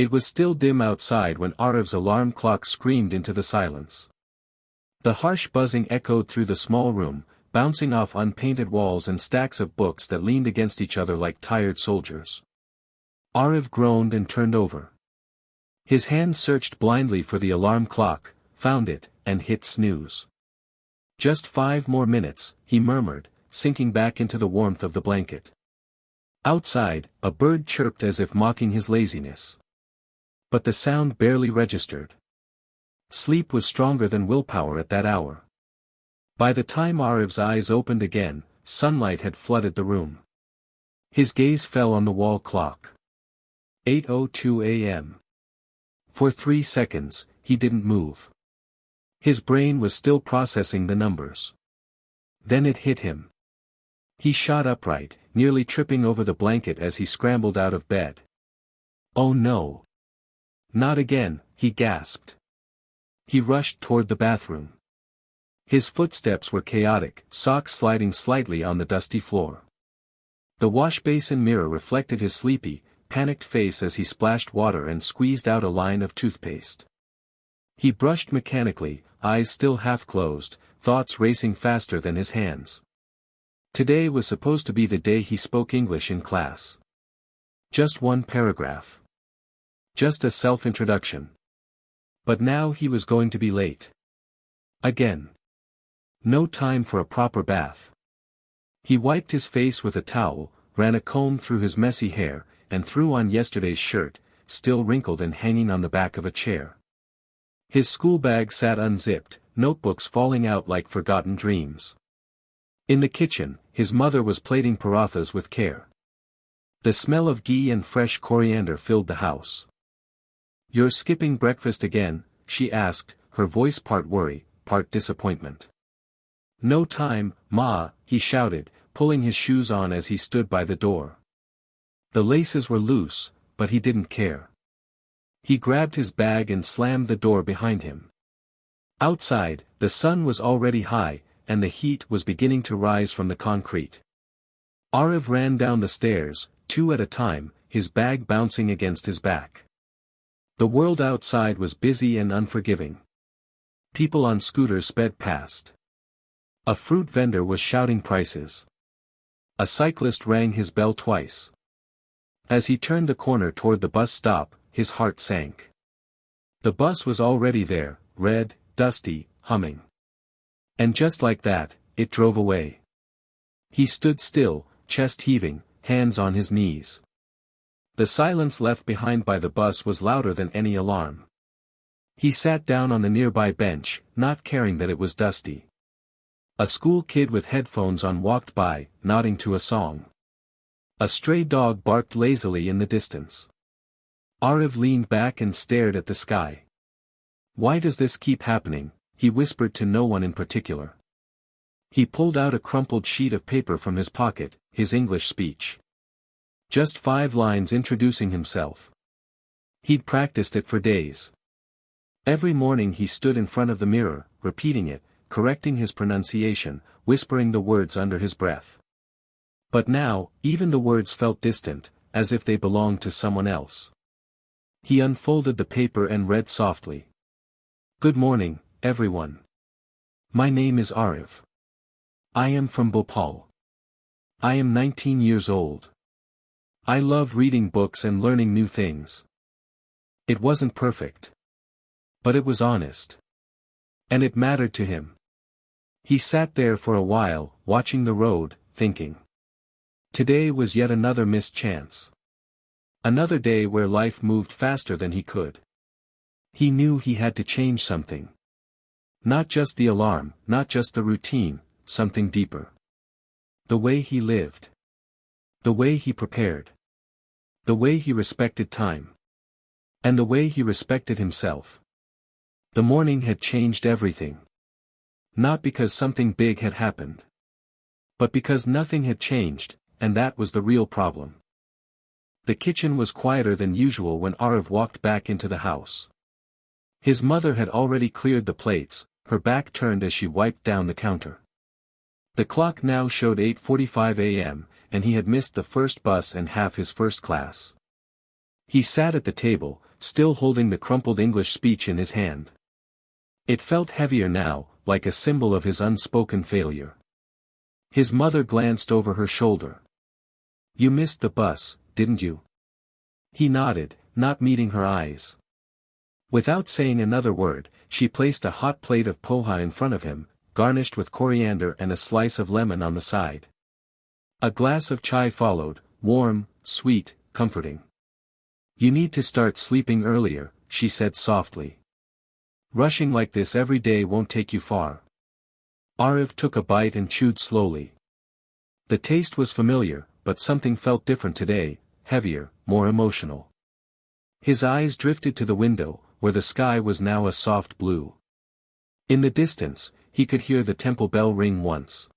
It was still dim outside when Arif's alarm clock screamed into the silence. The harsh buzzing echoed through the small room, bouncing off unpainted walls and stacks of books that leaned against each other like tired soldiers. Arif groaned and turned over. His hand searched blindly for the alarm clock, found it, and hit snooze. "Just 5 more minutes," he murmured, sinking back into the warmth of the blanket. Outside, a bird chirped as if mocking his laziness. But the sound barely registered. Sleep was stronger than willpower at that hour. By the time Arif's eyes opened again, sunlight had flooded the room. His gaze fell on the wall clock. 8:02 a.m. For 3 seconds, he didn't move. His brain was still processing the numbers. Then it hit him. He shot upright, nearly tripping over the blanket as he scrambled out of bed. "Oh no! Not again," he gasped. He rushed toward the bathroom. His footsteps were chaotic, socks sliding slightly on the dusty floor. The wash-basin mirror reflected his sleepy, panicked face as he splashed water and squeezed out a line of toothpaste. He brushed mechanically, eyes still half closed, thoughts racing faster than his hands. Today was supposed to be the day he spoke English in class. Just 1 paragraph. Just a self-introduction. But now he was going to be late. Again. No time for a proper bath. He wiped his face with a towel, ran a comb through his messy hair, and threw on yesterday's shirt, still wrinkled and hanging on the back of a chair. His school bag sat unzipped, notebooks falling out like forgotten dreams. In the kitchen, his mother was plating parathas with care. The smell of ghee and fresh coriander filled the house. "You're skipping breakfast again?" she asked, her voice part worry, part disappointment. "No time, Ma," he shouted, pulling his shoes on as he stood by the door. The laces were loose, but he didn't care. He grabbed his bag and slammed the door behind him. Outside, the sun was already high, and the heat was beginning to rise from the concrete. Arif ran down the stairs, 2 at a time, his bag bouncing against his back. The world outside was busy and unforgiving. People on scooters sped past. A fruit vendor was shouting prices. A cyclist rang his bell twice. As he turned the corner toward the bus stop, his heart sank. The bus was already there, red, dusty, humming. And just like that, it drove away. He stood still, chest heaving, hands on his knees. The silence left behind by the bus was louder than any alarm. He sat down on the nearby bench, not caring that it was dusty. A school kid with headphones on walked by, nodding to a song. A stray dog barked lazily in the distance. Arif leaned back and stared at the sky. "Why does this keep happening?" he whispered to no one in particular. He pulled out a crumpled sheet of paper from his pocket, his English speech. Just 5 lines introducing himself. He'd practiced it for days. Every morning he stood in front of the mirror, repeating it, correcting his pronunciation, whispering the words under his breath. But now, even the words felt distant, as if they belonged to someone else. He unfolded the paper and read softly. "Good morning, everyone. My name is Arif. I am from Bhopal. I am 19 years old. I love reading books and learning new things. It wasn't perfect. But it was honest. And it mattered to him." He sat there for a while, watching the road, thinking. Today was yet another missed chance. Another day where life moved faster than he could. He knew he had to change something. Not just the alarm, not just the routine, something deeper. The way he lived. The way he prepared. The way he respected time. And the way he respected himself. The morning had changed everything. Not because something big had happened. But because nothing had changed, and that was the real problem. The kitchen was quieter than usual when Arif walked back into the house. His mother had already cleared the plates, her back turned as she wiped down the counter. The clock now showed 8:45 a.m., and he had missed the first bus and half his first class. He sat at the table, still holding the crumpled English speech in his hand. It felt heavier now, like a symbol of his unspoken failure. His mother glanced over her shoulder. "You missed the bus, didn't you?" He nodded, not meeting her eyes. Without saying another word, she placed a hot plate of poha in front of him, garnished with coriander and a slice of lemon on the side. A glass of chai followed, warm, sweet, comforting. "You need to start sleeping earlier," she said softly. "Rushing like this every day won't take you far." Arif took a bite and chewed slowly. The taste was familiar, but something felt different today, heavier, more emotional. His eyes drifted to the window, where the sky was now a soft blue. In the distance, he could hear the temple bell ring once.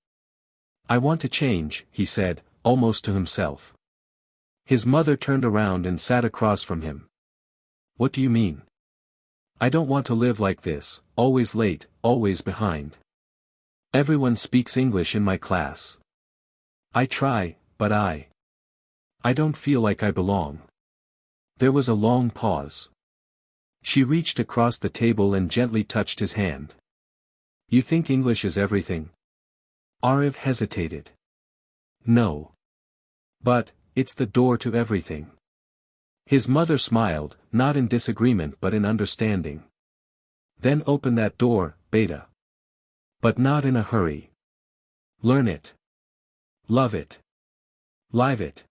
"I want to change," he said, almost to himself. His mother turned around and sat across from him. "What do you mean?" "I don't want to live like this, always late, always behind. Everyone speaks English in my class. I try, but I don't feel like I belong." There was a long pause. She reached across the table and gently touched his hand. "You think English is everything?" Arif hesitated. "No. But, it's the door to everything." His mother smiled, not in disagreement but in understanding. "Then open that door, Beta. But not in a hurry. Learn it. Love it. Live it.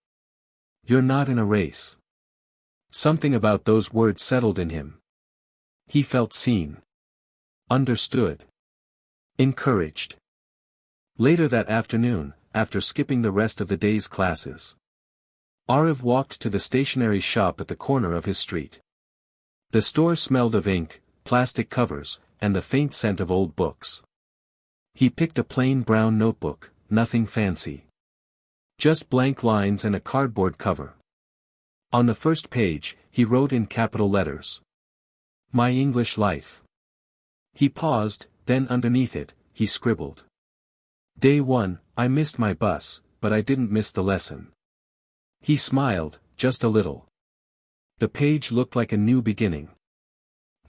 You're not in a race." Something about those words settled in him. He felt seen. Understood. Encouraged. Later that afternoon, after skipping the rest of the day's classes, Arif walked to the stationery shop at the corner of his street. The store smelled of ink, plastic covers, and the faint scent of old books. He picked a plain brown notebook, nothing fancy. Just blank lines and a cardboard cover. On the first page, he wrote in capital letters, "My English Life." He paused, then underneath it, he scribbled, "Day 1, I missed my bus, but I didn't miss the lesson." He smiled, just a little. The page looked like a new beginning.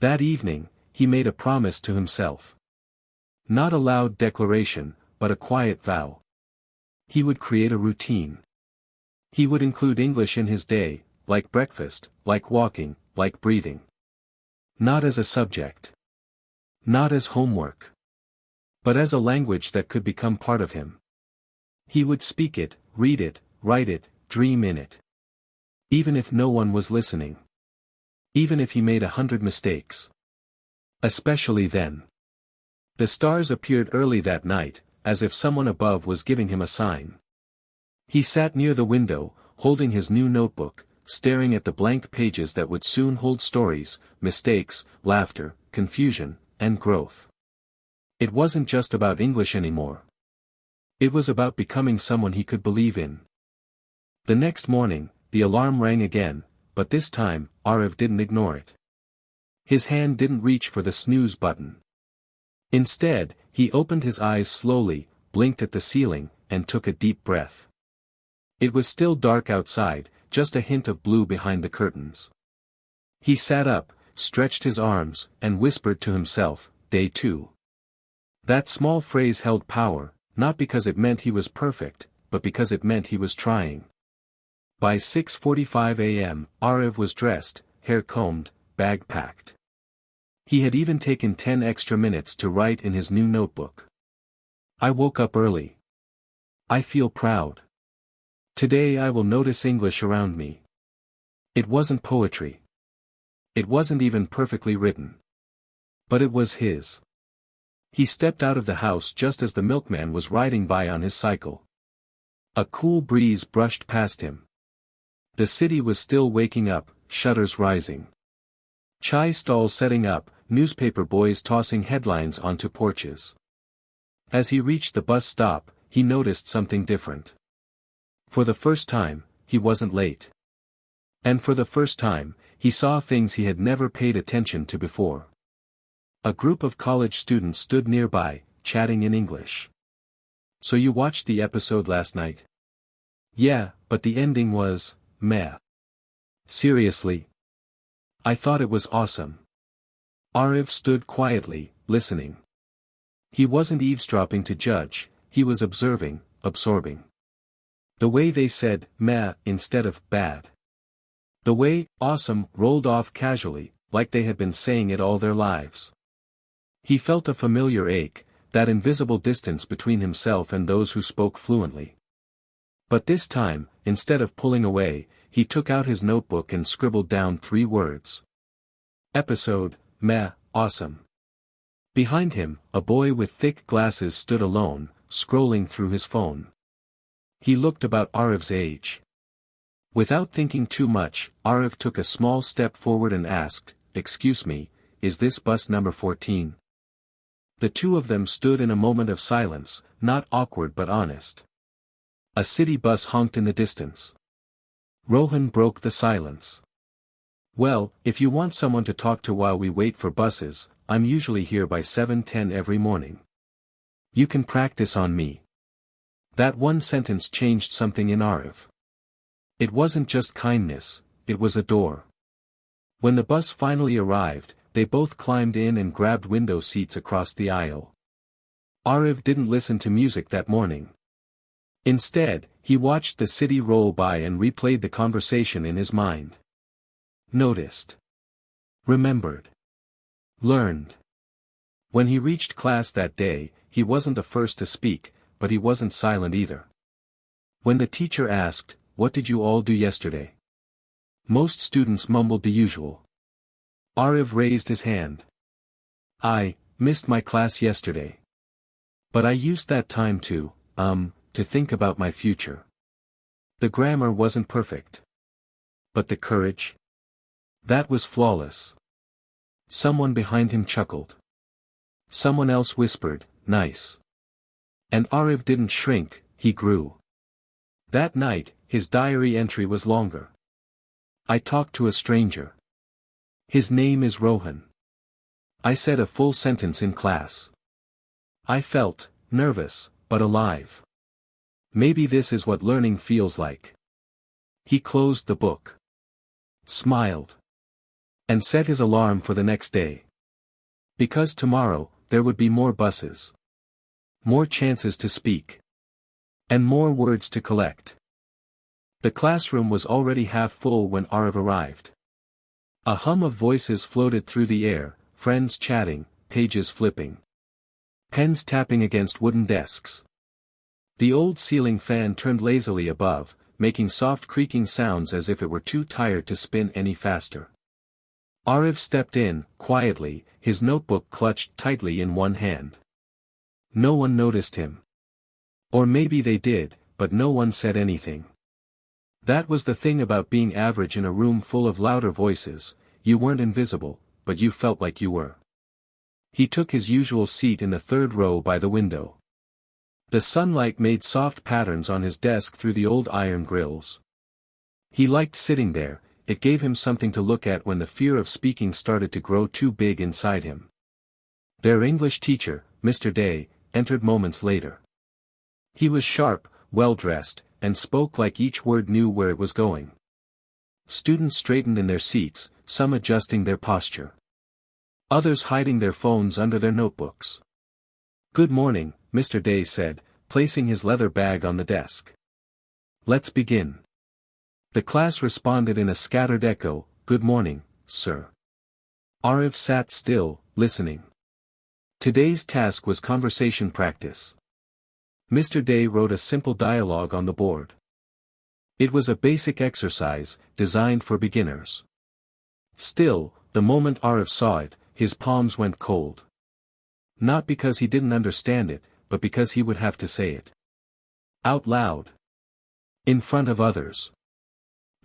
That evening, he made a promise to himself. Not a loud declaration, but a quiet vow. He would create a routine. He would include English in his day, like breakfast, like walking, like breathing. Not as a subject. Not as homework. But as a language that could become part of him. He would speak it, read it, write it, dream in it. Even if no one was listening. Even if he made 100 mistakes. Especially then. The stars appeared early that night, as if someone above was giving him a sign. He sat near the window, holding his new notebook, staring at the blank pages that would soon hold stories, mistakes, laughter, confusion, and growth. It wasn't just about English anymore. It was about becoming someone he could believe in. The next morning, the alarm rang again, but this time, Arif didn't ignore it. His hand didn't reach for the snooze button. Instead, he opened his eyes slowly, blinked at the ceiling, and took a deep breath. It was still dark outside, just a hint of blue behind the curtains. He sat up, stretched his arms, and whispered to himself, "Day 2. That small phrase held power, not because it meant he was perfect, but because it meant he was trying. By 6:45 a.m., Arif was dressed, hair combed, bag packed. He had even taken 10 extra minutes to write in his new notebook. "I woke up early. I feel proud. Today I will notice English around me." It wasn't poetry. It wasn't even perfectly written. But it was his. He stepped out of the house just as the milkman was riding by on his cycle. A cool breeze brushed past him. The city was still waking up, shutters rising. Chai stalls setting up, newspaper boys tossing headlines onto porches. As he reached the bus stop, he noticed something different. For the first time, he wasn't late. And for the first time, he saw things he had never paid attention to before. A group of college students stood nearby, chatting in English. "So you watched the episode last night?" "Yeah, but the ending was, meh." "Seriously?" I thought it was awesome. Arif stood quietly, listening. He wasn't eavesdropping to judge, he was observing, absorbing. The way they said, meh, instead of bad. The way, awesome, rolled off casually, like they had been saying it all their lives. He felt a familiar ache, that invisible distance between himself and those who spoke fluently. But this time, instead of pulling away, he took out his notebook and scribbled down 3 words. Episode, meh, awesome. Behind him, a boy with thick glasses stood alone, scrolling through his phone. He looked about Arif's age. Without thinking too much, Arif took a small step forward and asked, "Excuse me, is this bus number 14? The two of them stood in a moment of silence, not awkward but honest. A city bus honked in the distance. Rohan broke the silence. "Well, if you want someone to talk to while we wait for buses, I'm usually here by 7:10 every morning. You can practice on me." That one sentence changed something in Arif. It wasn't just kindness, it was a door. When the bus finally arrived, they both climbed in and grabbed window seats across the aisle. Arif didn't listen to music that morning. Instead, he watched the city roll by and replayed the conversation in his mind. Noticed. Remembered. Learned. When he reached class that day, he wasn't the first to speak, but he wasn't silent either. When the teacher asked, "What did you all do yesterday?" most students mumbled the usual. Arif raised his hand. "I missed my class yesterday. But I used that time to think about my future." The grammar wasn't perfect. But the courage? That was flawless. Someone behind him chuckled. Someone else whispered, "Nice." And Arif didn't shrink, he grew. That night, his diary entry was longer. "I talked to a stranger. His name is Rohan. I said a full sentence in class. I felt nervous, but alive. Maybe this is what learning feels like." He closed the book. Smiled. And set his alarm for the next day. Because tomorrow, there would be more buses. More chances to speak. And more words to collect. The classroom was already half full when Arif arrived. A hum of voices floated through the air, friends chatting, pages flipping. Pens tapping against wooden desks. The old ceiling fan turned lazily above, making soft creaking sounds as if it were too tired to spin any faster. Arif stepped in, quietly, his notebook clutched tightly in one hand. No one noticed him. Or maybe they did, but no one said anything. That was the thing about being average in a room full of louder voices, you weren't invisible, but you felt like you were. He took his usual seat in the third row by the window. The sunlight made soft patterns on his desk through the old iron grills. He liked sitting there, it gave him something to look at when the fear of speaking started to grow too big inside him. Their English teacher, Mr. Day, entered moments later. He was sharp, well-dressed, and spoke like each word knew where it was going. Students straightened in their seats, some adjusting their posture. Others hiding their phones under their notebooks. "Good morning," Mr. Day said, placing his leather bag on the desk. "Let's begin." The class responded in a scattered echo, "Good morning, sir." Arif sat still, listening. Today's task was conversation practice. Mr. Day wrote a simple dialogue on the board. It was a basic exercise, designed for beginners. Still, the moment Arif saw it, his palms went cold. Not because he didn't understand it, but because he would have to say it. Out loud. In front of others.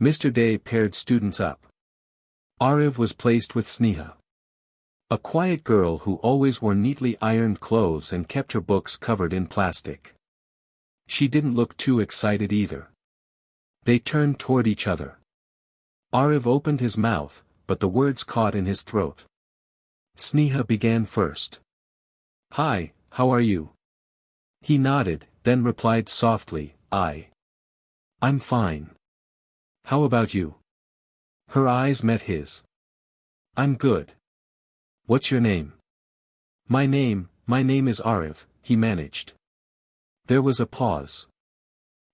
Mr. Day paired students up. Arif was placed with Sneha. A quiet girl who always wore neatly ironed clothes and kept her books covered in plastic. She didn't look too excited either. They turned toward each other. Arif opened his mouth, but the words caught in his throat. Sneha began first. "Hi, how are you?" He nodded, then replied softly, I'm fine. How about you?" Her eyes met his. I'm good. What's your name? My name is Ariv, he managed. There was a pause.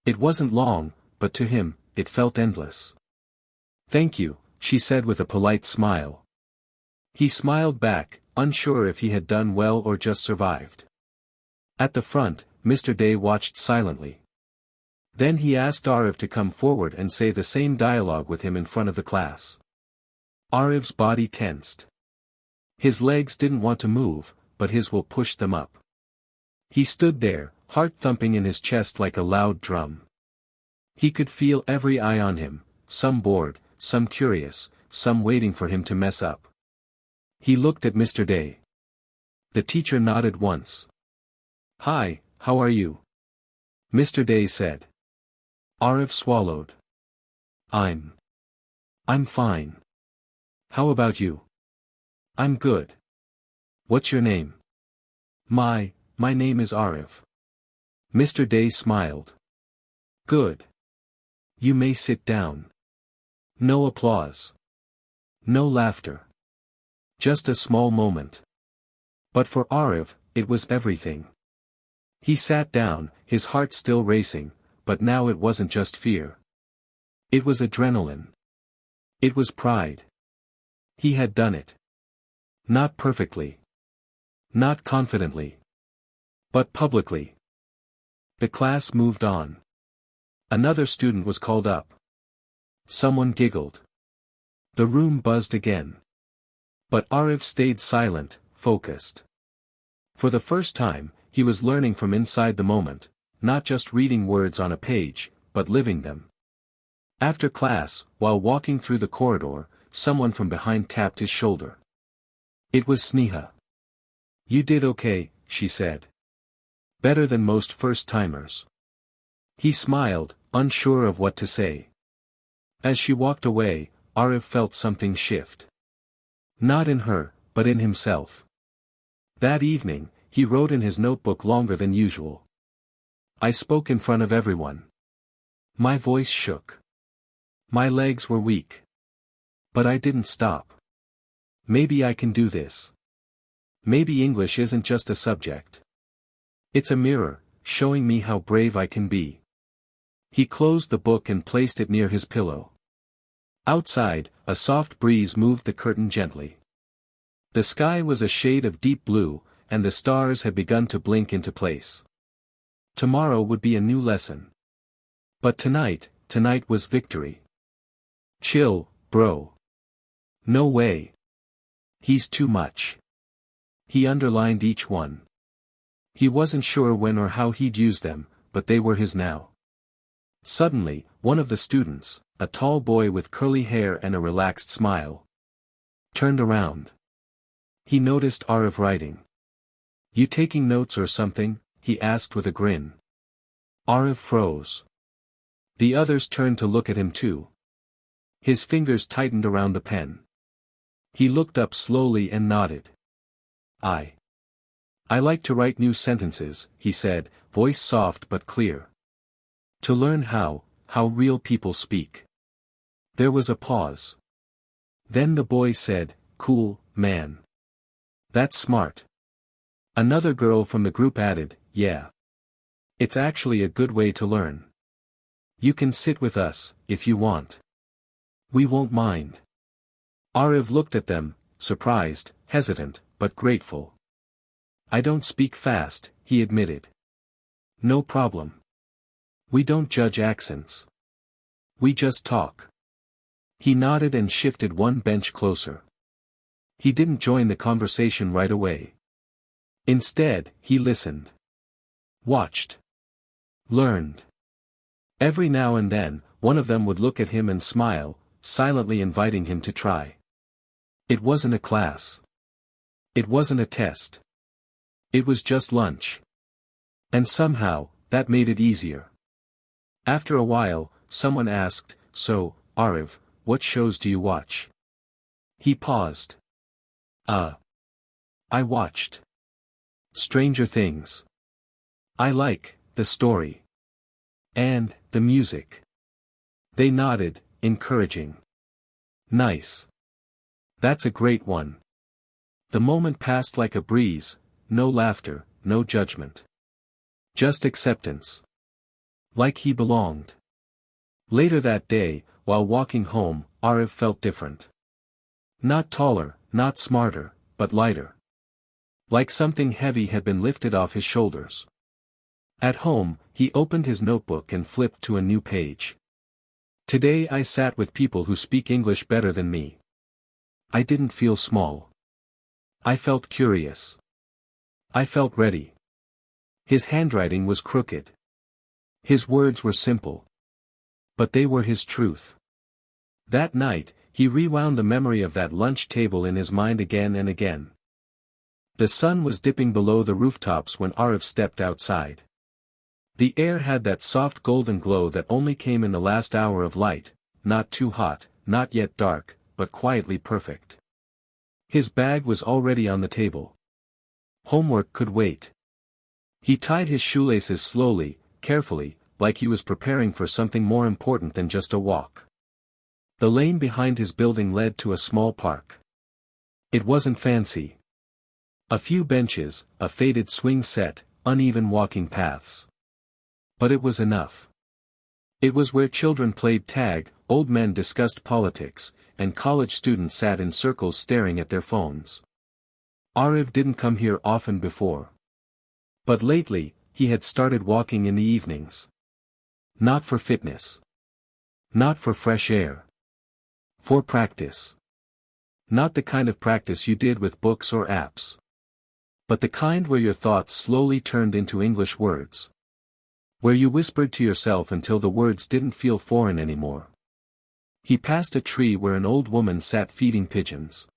It wasn't long, but to him, it felt endless. Thank you, she said with a polite smile. He smiled back, unsure if he had done well or just survived. At the front, Mr. Day watched silently. Then he asked Ariv to come forward and say the same dialogue with him in front of the class. Ariv's body tensed. His legs didn't want to move, but his will pushed them up. He stood there, heart thumping in his chest like a loud drum. He could feel every eye on him, some bored, some curious, some waiting for him to mess up. He looked at Mr. Day. The teacher nodded once. Hi, how are you? Mr. Day said. Ariv swallowed. I'm fine. How about you? I'm good. What's your name? My name is Ariv. Mr. Day smiled. Good. You may sit down. No applause. No laughter. Just a small moment. But for Ariv, it was everything. He sat down, his heart still racing, but now it wasn't just fear. It was adrenaline. It was pride. He had done it. Not perfectly. Not confidently. But publicly. The class moved on. Another student was called up. Someone giggled. The room buzzed again. But Ariv stayed silent, focused. For the first time, he was learning from inside the moment, not just reading words on a page, but living them. After class, while walking through the corridor, someone from behind tapped his shoulder. It was Sneha. You did okay, she said. Better than most first-timers. He smiled, unsure of what to say. As she walked away, Ariv felt something shift. Not in her, but in himself. That evening, he wrote in his notebook longer than usual. I spoke in front of everyone. My voice shook. My legs were weak. But I didn't stop. Maybe I can do this. Maybe English isn't just a subject. It's a mirror, showing me how brave I can be. He closed the book and placed it near his pillow. Outside, a soft breeze moved the curtain gently. The sky was a shade of deep blue, and the stars had begun to blink into place. Tomorrow would be a new lesson. But tonight was victory. Chill, bro. No way. He's too much. He underlined each one. He wasn't sure when or how he'd use them, but they were his now. Suddenly, one of the students, a tall boy with curly hair and a relaxed smile, turned around. He noticed Ariv writing. You taking notes or something? He asked with a grin. Ariv froze. The others turned to look at him too. His fingers tightened around the pen. He looked up slowly and nodded. I like to write new sentences, he said, voice soft but clear. To learn how real people speak. There was a pause. Then the boy said, cool, man. That's smart. Another girl from the group added, yeah. It's actually a good way to learn. You can sit with us, if you want. We won't mind. Ariv looked at them, surprised, hesitant, but grateful. I don't speak fast, he admitted. No problem. We don't judge accents. We just talk. He nodded and shifted one bench closer. He didn't join the conversation right away. Instead, he listened. Watched. Learned. Every now and then, one of them would look at him and smile, silently inviting him to try. It wasn't a class. It wasn't a test. It was just lunch. And somehow, that made it easier. After a while, someone asked, so, Ariv, what shows do you watch? He paused. I watched Stranger Things. I like the story. And the music. They nodded, encouraging. Nice. That's a great one. The moment passed like a breeze, no laughter, no judgment. Just acceptance. Like he belonged. Later that day, while walking home, Arif felt different. Not taller, not smarter, but lighter. Like something heavy had been lifted off his shoulders. At home, he opened his notebook and flipped to a new page. Today I sat with people who speak English better than me. I didn't feel small. I felt curious. I felt ready. His handwriting was crooked. His words were simple. But they were his truth. That night, he rewound the memory of that lunch table in his mind again and again. The sun was dipping below the rooftops when Arif stepped outside. The air had that soft golden glow that only came in the last hour of light, not too hot, not yet dark, but quietly perfect. His bag was already on the table. Homework could wait. He tied his shoelaces slowly, carefully, like he was preparing for something more important than just a walk. The lane behind his building led to a small park. It wasn't fancy. A few benches, a faded swing set, uneven walking paths. But it was enough. It was where children played tag, old men discussed politics, and college students sat in circles staring at their phones. Arif didn't come here often before. But lately, he had started walking in the evenings. Not for fitness. Not for fresh air. For practice. Not the kind of practice you did with books or apps. But the kind where your thoughts slowly turned into English words. Where you whispered to yourself until the words didn't feel foreign anymore. He passed a tree where an old woman sat feeding pigeons.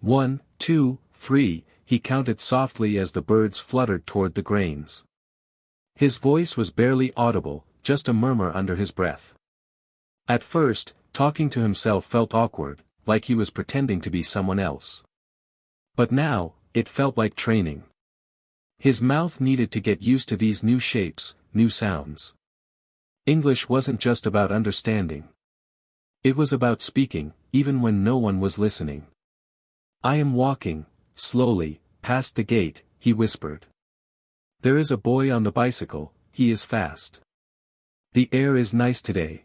1, 2, 3, he counted softly as the birds fluttered toward the grains. His voice was barely audible, just a murmur under his breath. At first, talking to himself felt awkward, like he was pretending to be someone else. But now, it felt like training. His mouth needed to get used to these new shapes, new sounds. English wasn't just about understanding. It was about speaking, even when no one was listening. I am walking, slowly, past the gate, he whispered. There is a boy on the bicycle, he is fast. The air is nice today.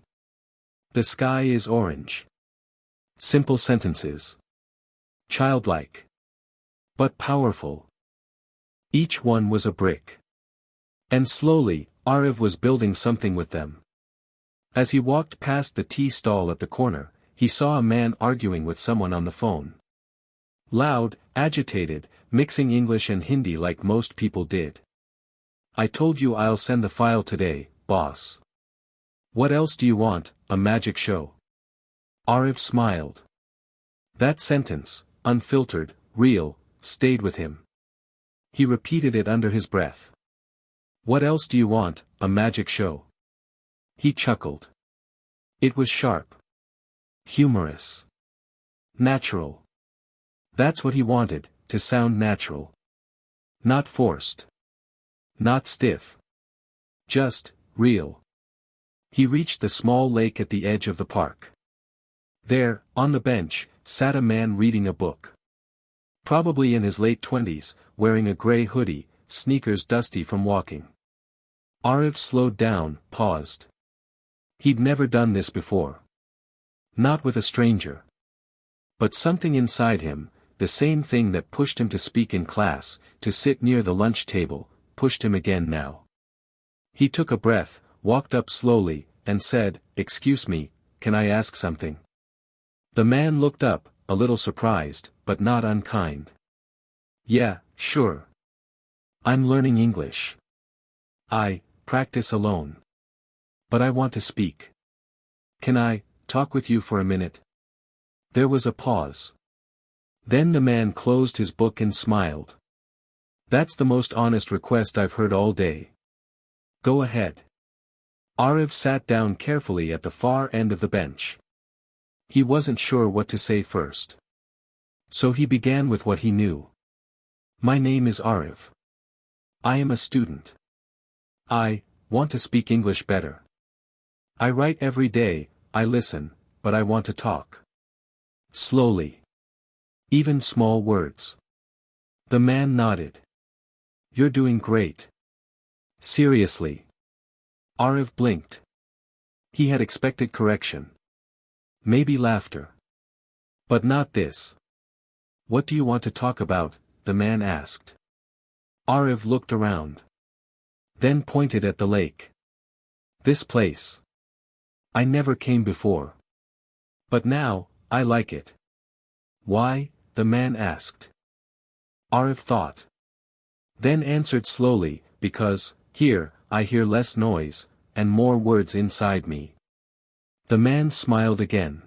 The sky is orange. Simple sentences. Childlike. But powerful. Each one was a brick. And slowly, Arif was building something with them. As he walked past the tea stall at the corner, he saw a man arguing with someone on the phone. Loud, agitated, mixing English and Hindi like most people did. I told you I'll send the file today, boss. What else do you want, a magic show? Arif smiled. That sentence, unfiltered, real, stayed with him. He repeated it under his breath. What else do you want, a magic show? He chuckled. It was sharp. Humorous. Natural. That's what he wanted, to sound natural. Not forced. Not stiff. Just, real. He reached the small lake at the edge of the park. There, on the bench, sat a man reading a book. Probably in his late 20s, wearing a gray hoodie, sneakers dusty from walking. Arif slowed down, paused. He'd never done this before. Not with a stranger. But something inside him, the same thing that pushed him to speak in class, to sit near the lunch table, pushed him again now. He took a breath, walked up slowly, and said, "Excuse me, can I ask something?" The man looked up, a little surprised, but not unkind. Yeah, sure. I'm learning English. I practice alone. But I want to speak. Can I talk with you for a minute? There was a pause. Then the man closed his book and smiled. That's the most honest request I've heard all day. Go ahead. Arif sat down carefully at the far end of the bench. He wasn't sure what to say first. So he began with what he knew. My name is Arif. I am a student. I want to speak English better. I write every day, I listen, but I want to talk. Slowly. Even small words. The man nodded. You're doing great. Seriously. Arif blinked. He had expected correction. Maybe laughter. But not this. What do you want to talk about? The man asked. Arif looked around. Then pointed at the lake. This place. I never came before. But now, I like it. Why? The man asked. Arif thought. Then answered slowly, because, here, I hear less noise, and more words inside me. The man smiled again.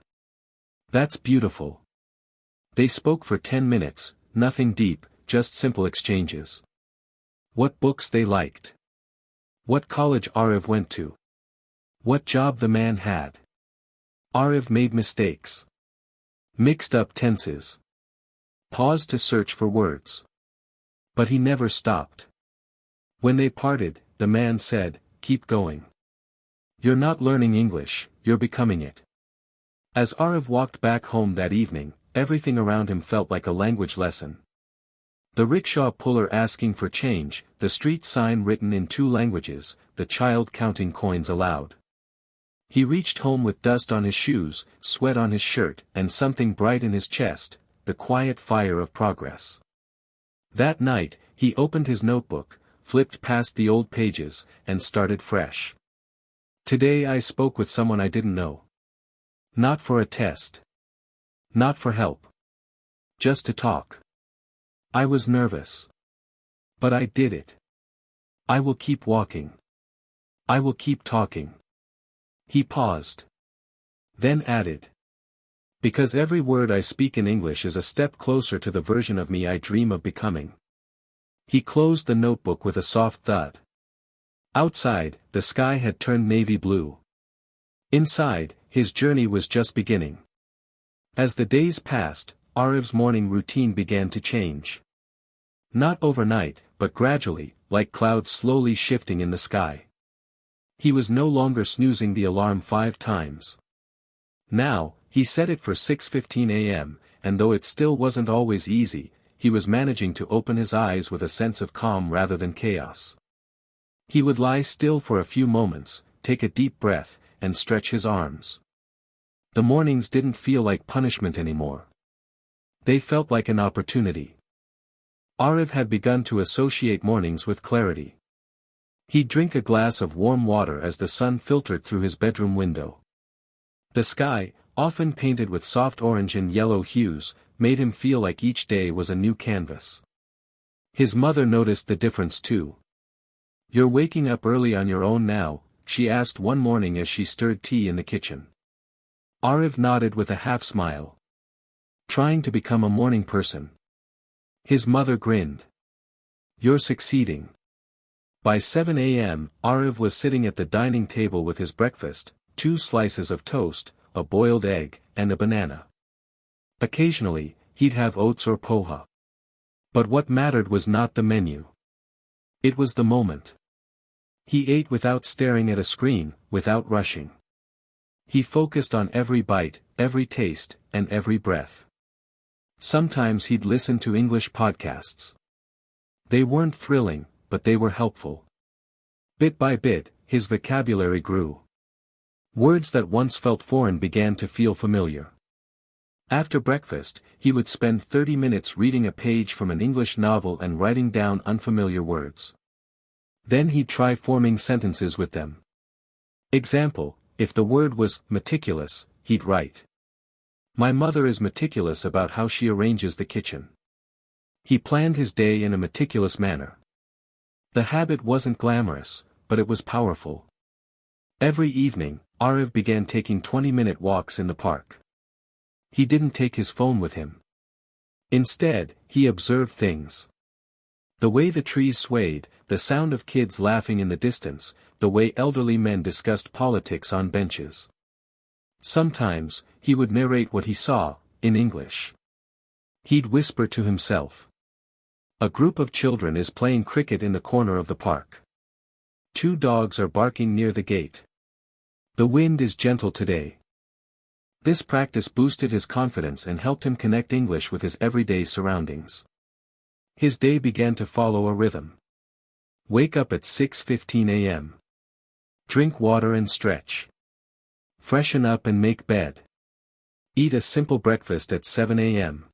That's beautiful. They spoke for 10 minutes, nothing deep, just simple exchanges. What books they liked. What college Arif went to. What job the man had. Arif made mistakes. Mixed up tenses. Paused to search for words. But he never stopped. When they parted, the man said, keep going. You're not learning English, you're becoming it. As Arif walked back home that evening, everything around him felt like a language lesson. The rickshaw puller asking for change, the street sign written in 2 languages, the child counting coins aloud. He reached home with dust on his shoes, sweat on his shirt, and something bright in his chest, the quiet fire of progress. That night, he opened his notebook, flipped past the old pages, and started fresh. Today I spoke with someone I didn't know. Not for a test. Not for help. Just to talk. I was nervous. But I did it. I will keep walking. I will keep talking. He paused. Then added. Because every word I speak in English is a step closer to the version of me I dream of becoming. He closed the notebook with a soft thud. Outside, the sky had turned navy blue. Inside, his journey was just beginning. As the days passed, Arif's morning routine began to change. Not overnight, but gradually, like clouds slowly shifting in the sky. He was no longer snoozing the alarm 5 times. Now, he set it for 6:15 a.m., and though it still wasn't always easy, he was managing to open his eyes with a sense of calm rather than chaos. He would lie still for a few moments, take a deep breath, and stretch his arms. The mornings didn't feel like punishment anymore. They felt like an opportunity. Arif had begun to associate mornings with clarity. He'd drink a glass of warm water as the sun filtered through his bedroom window. The sky, often painted with soft orange and yellow hues, made him feel like each day was a new canvas. His mother noticed the difference too. You're waking up early on your own now, she asked one morning as she stirred tea in the kitchen. Arif nodded with a half-smile. Trying to become a morning person. His mother grinned. You're succeeding. By 7 a.m., Arif was sitting at the dining table with his breakfast, 2 slices of toast, a boiled egg, and a banana. Occasionally, he'd have oats or poha. But what mattered was not the menu. It was the moment. He ate without staring at a screen, without rushing. He focused on every bite, every taste, and every breath. Sometimes he'd listen to English podcasts. They weren't thrilling, but they were helpful. Bit by bit, his vocabulary grew. Words that once felt foreign began to feel familiar. After breakfast, he would spend 30 minutes reading a page from an English novel and writing down unfamiliar words. Then he'd try forming sentences with them. Example, if the word was meticulous, he'd write. My mother is meticulous about how she arranges the kitchen. He planned his day in a meticulous manner. The habit wasn't glamorous, but it was powerful. Every evening, Arif began taking 20-minute walks in the park. He didn't take his phone with him. Instead, he observed things. The way the trees swayed, the sound of kids laughing in the distance, the way elderly men discussed politics on benches. Sometimes, he would narrate what he saw, in English. He'd whisper to himself. A group of children is playing cricket in the corner of the park. 2 dogs are barking near the gate. The wind is gentle today. This practice boosted his confidence and helped him connect English with his everyday surroundings. His day began to follow a rhythm. Wake up at 6:15 a.m. Drink water and stretch. Freshen up and make bed. Eat a simple breakfast at 7 a.m.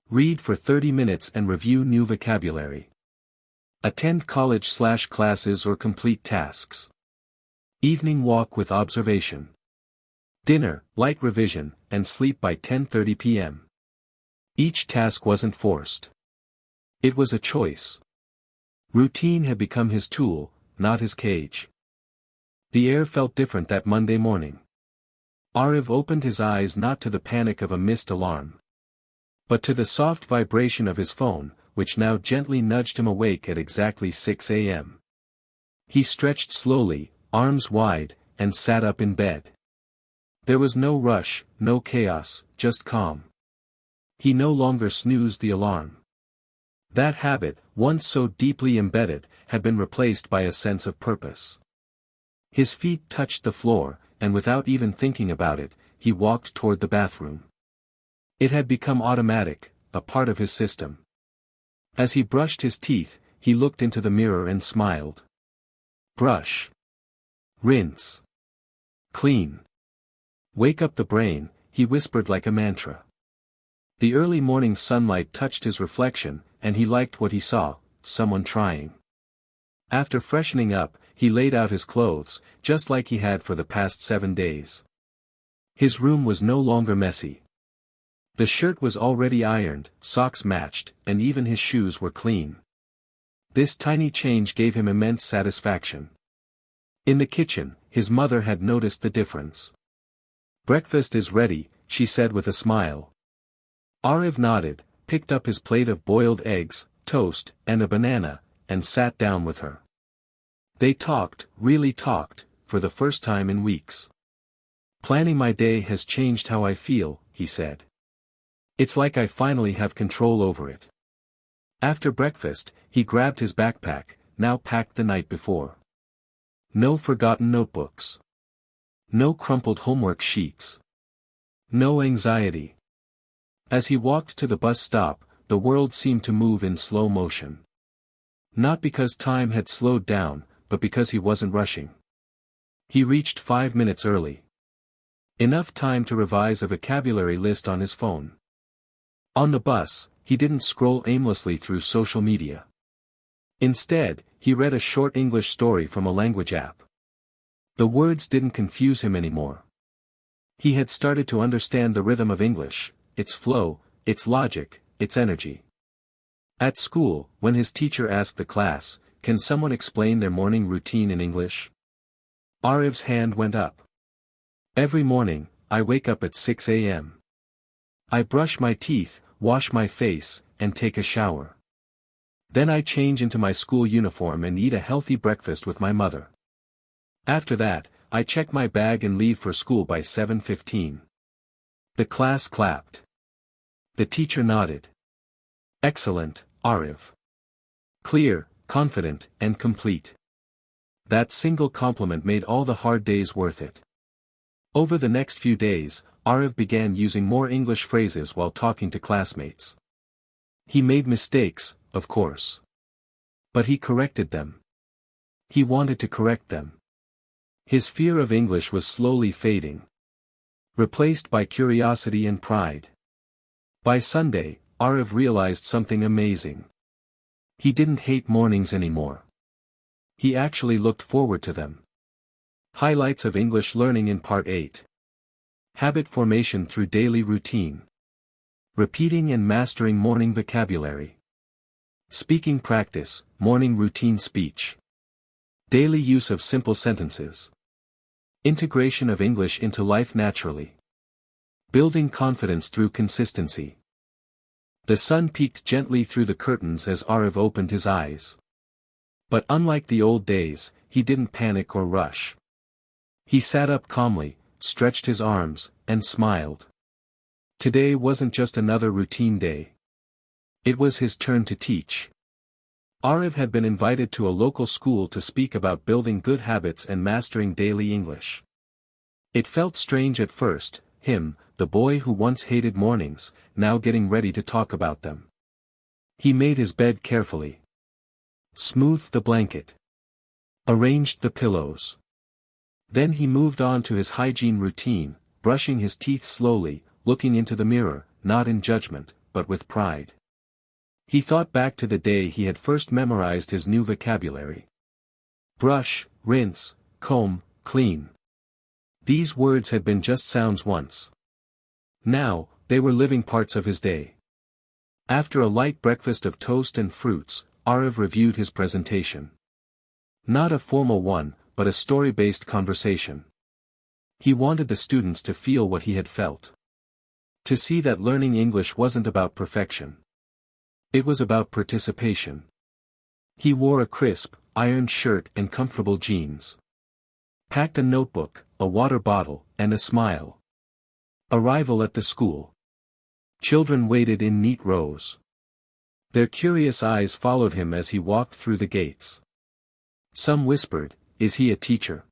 Read for 30 minutes and review new vocabulary. Attend college/classes or complete tasks. Evening walk with observation. Dinner, light revision, and sleep by 10:30 p.m. Each task wasn't forced. It was a choice. Routine had become his tool, not his cage. The air felt different that Monday morning. Ariv opened his eyes not to the panic of a missed alarm, but to the soft vibration of his phone, which now gently nudged him awake at exactly 6 a.m. He stretched slowly, arms wide, and sat up in bed. There was no rush, no chaos, just calm. He no longer snoozed the alarm. That habit, once so deeply embedded, had been replaced by a sense of purpose. His feet touched the floor, and without even thinking about it, he walked toward the bathroom. It had become automatic, a part of his system. As he brushed his teeth, he looked into the mirror and smiled. Brush. Rinse. Clean. Wake up the brain, he whispered like a mantra. The early morning sunlight touched his reflection, and he liked what he saw, someone trying. After freshening up, he laid out his clothes, just like he had for the past 7 days. His room was no longer messy. The shirt was already ironed, socks matched, and even his shoes were clean. This tiny change gave him immense satisfaction. In the kitchen, his mother had noticed the difference. "Breakfast is ready," she said with a smile. Ariv nodded, picked up his plate of boiled eggs, toast, and a banana, and sat down with her. They talked, really talked, for the first time in weeks. "Planning my day has changed how I feel," he said. "It's like I finally have control over it." After breakfast, he grabbed his backpack, now packed the night before. No forgotten notebooks. No crumpled homework sheets. No anxiety. As he walked to the bus stop, the world seemed to move in slow motion. Not because time had slowed down, but because he wasn't rushing. He reached 5 minutes early. Enough time to revise a vocabulary list on his phone. On the bus, he didn't scroll aimlessly through social media. Instead, he read a short English story from a language app. The words didn't confuse him anymore. He had started to understand the rhythm of English, its flow, its logic, its energy. At school, when his teacher asked the class, "Can someone explain their morning routine in English?" Ariv's hand went up. "Every morning, I wake up at 6 a.m. I brush my teeth, wash my face, and take a shower. Then I change into my school uniform and eat a healthy breakfast with my mother. After that, I check my bag and leave for school by 7:15. The class clapped. The teacher nodded. "Excellent, Ariv. Clear, confident, and complete." That single compliment made all the hard days worth it. Over the next few days, Ariv began using more English phrases while talking to classmates. He made mistakes, of course. But he corrected them. He wanted to correct them. His fear of English was slowly fading, replaced by curiosity and pride. By Sunday, Ariv realized something amazing. He didn't hate mornings anymore. He actually looked forward to them. Highlights of English learning in Part 8. Habit formation through daily routine. Repeating and mastering morning vocabulary. Speaking practice, morning routine speech. Daily use of simple sentences. Integration of English into life naturally. Building confidence through consistency. The sun peeked gently through the curtains as Ariv opened his eyes. But unlike the old days, he didn't panic or rush. He sat up calmly, stretched his arms, and smiled. Today wasn't just another routine day. It was his turn to teach. Ariv had been invited to a local school to speak about building good habits and mastering daily English. It felt strange at first, him, the boy who once hated mornings, now getting ready to talk about them. He made his bed carefully. Smoothed the blanket. Arranged the pillows. Then he moved on to his hygiene routine, brushing his teeth slowly, looking into the mirror, not in judgment, but with pride. He thought back to the day he had first memorized his new vocabulary. Brush, rinse, comb, clean. These words had been just sounds once. Now, they were living parts of his day. After a light breakfast of toast and fruits, Arav reviewed his presentation. Not a formal one, but a story-based conversation. He wanted the students to feel what he had felt. To see that learning English wasn't about perfection. It was about participation. He wore a crisp, ironed shirt and comfortable jeans. Packed a notebook, a water bottle, and a smile. Arrival at the school. Children waited in neat rows. Their curious eyes followed him as he walked through the gates. Some whispered, "Is he a teacher?"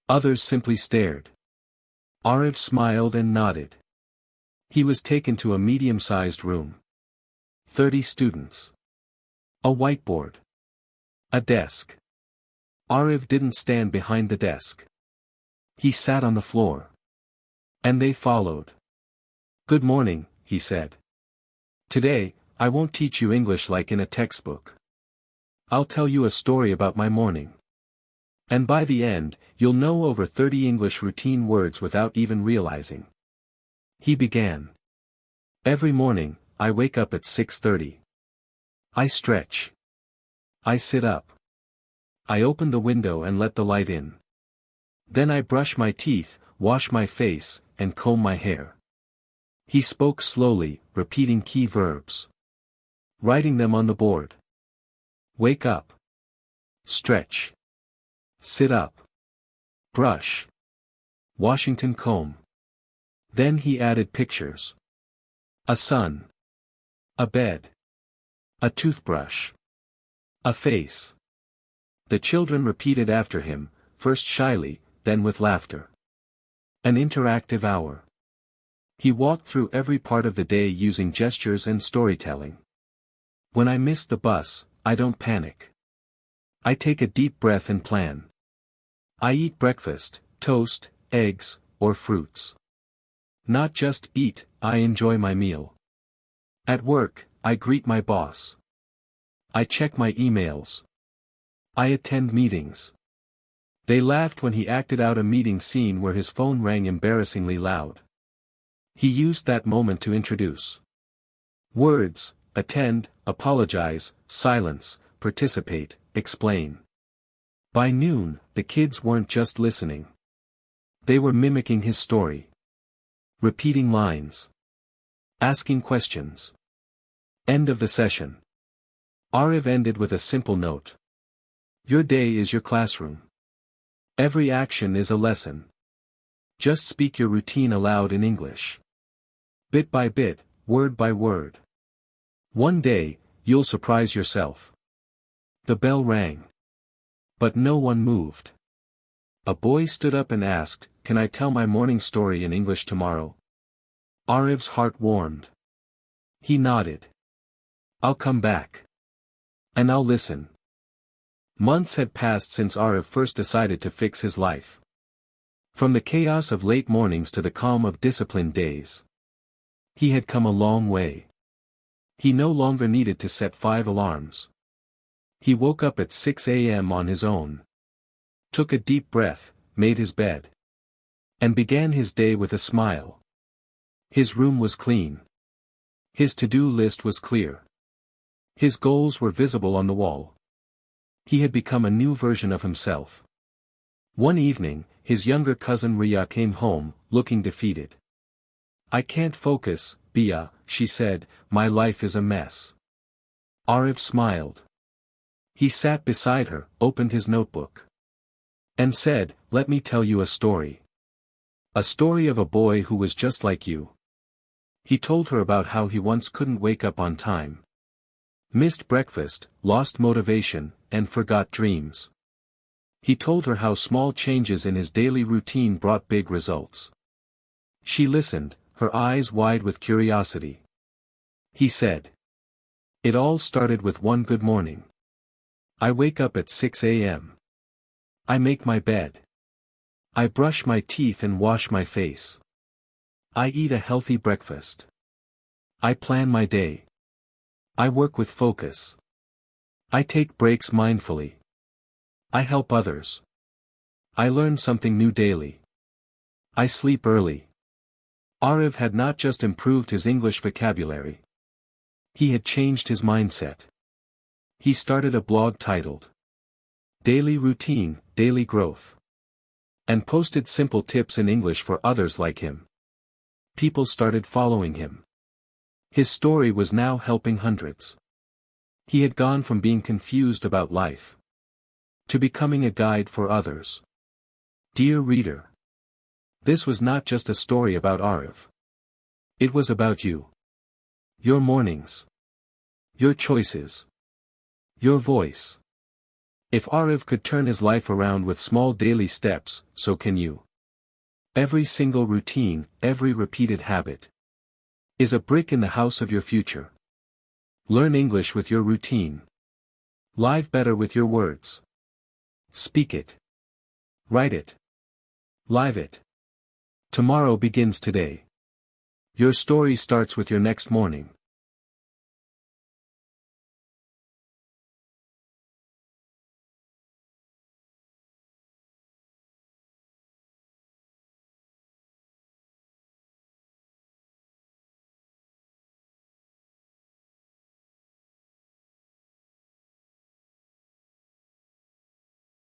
Others simply stared. Arav smiled and nodded. He was taken to a medium-sized room. 30 students. A whiteboard. A desk. Arav didn't stand behind the desk. He sat on the floor. And they followed. "Good morning," he said. "Today, I won't teach you English like in a textbook. I'll tell you a story about my morning. And by the end, you'll know over 30 English routine words without even realizing." He began. "Every morning, I wake up at 6:30. I stretch. I sit up. I open the window and let the light in. Then I brush my teeth, wash my face, and comb my hair." He spoke slowly, repeating key verbs. Writing them on the board. Wake up. Stretch. Sit up. Brush. Washington comb. Then he added pictures. A sun. A bed. A toothbrush. A face. The children repeated after him, first shyly, then with laughter. An interactive hour. He walked through every part of the day using gestures and storytelling. When I miss the bus, I don't panic. I take a deep breath and plan. I eat breakfast, toast, eggs, or fruits. Not just eat, I enjoy my meal. At work, I greet my boss. I check my emails. I attend meetings. They laughed when he acted out a meeting scene where his phone rang embarrassingly loud. He used that moment to introduce words: attend, apologize, silence, participate, explain. By noon, the kids weren't just listening. They were mimicking his story. Repeating lines. Asking questions. End of the session. Arav ended with a simple note. Your day is your classroom. Every action is a lesson. Just speak your routine aloud in English. Bit by bit, word by word. One day, you'll surprise yourself. The bell rang. But no one moved. A boy stood up and asked, "Can I tell my morning story in English tomorrow?" Arav's heart warmed. He nodded. "I'll come back. And I'll listen." Months had passed since Arav first decided to fix his life. From the chaos of late mornings to the calm of disciplined days. He had come a long way. He no longer needed to set 5 alarms. He woke up at 6 a.m. on his own. Took a deep breath, made his bed. And began his day with a smile. His room was clean. His to-do list was clear. His goals were visible on the wall. He had become a new version of himself. One evening, his younger cousin Ria came home, looking defeated. "I can't focus, Bia," she said, "my life is a mess." Arav smiled. He sat beside her, opened his notebook. And said, "Let me tell you a story. A story of a boy who was just like you." He told her about how he once couldn't wake up on time. Missed breakfast, lost motivation, and forgot dreams. He told her how small changes in his daily routine brought big results. She listened, her eyes wide with curiosity. He said. It all started with one good morning. I wake up at 6 a.m. I make my bed. I brush my teeth and wash my face. I eat a healthy breakfast. I plan my day. I work with focus. I take breaks mindfully. I help others. I learn something new daily. I sleep early. Arav had not just improved his English vocabulary. He had changed his mindset. He started a blog titled Daily Routine, Daily Growth, and posted simple tips in English for others like him. People started following him. His story was now helping hundreds. He had gone from being confused about life to becoming a guide for others. Dear reader, this was not just a story about Arav. It was about you. Your mornings. Your choices. Your voice. If Arav could turn his life around with small daily steps, so can you. Every single routine, every repeated habit, is a brick in the house of your future. Learn English with your routine. Live better with your words. Speak it. Write it. Live it. Tomorrow begins today. Your story starts with your next morning.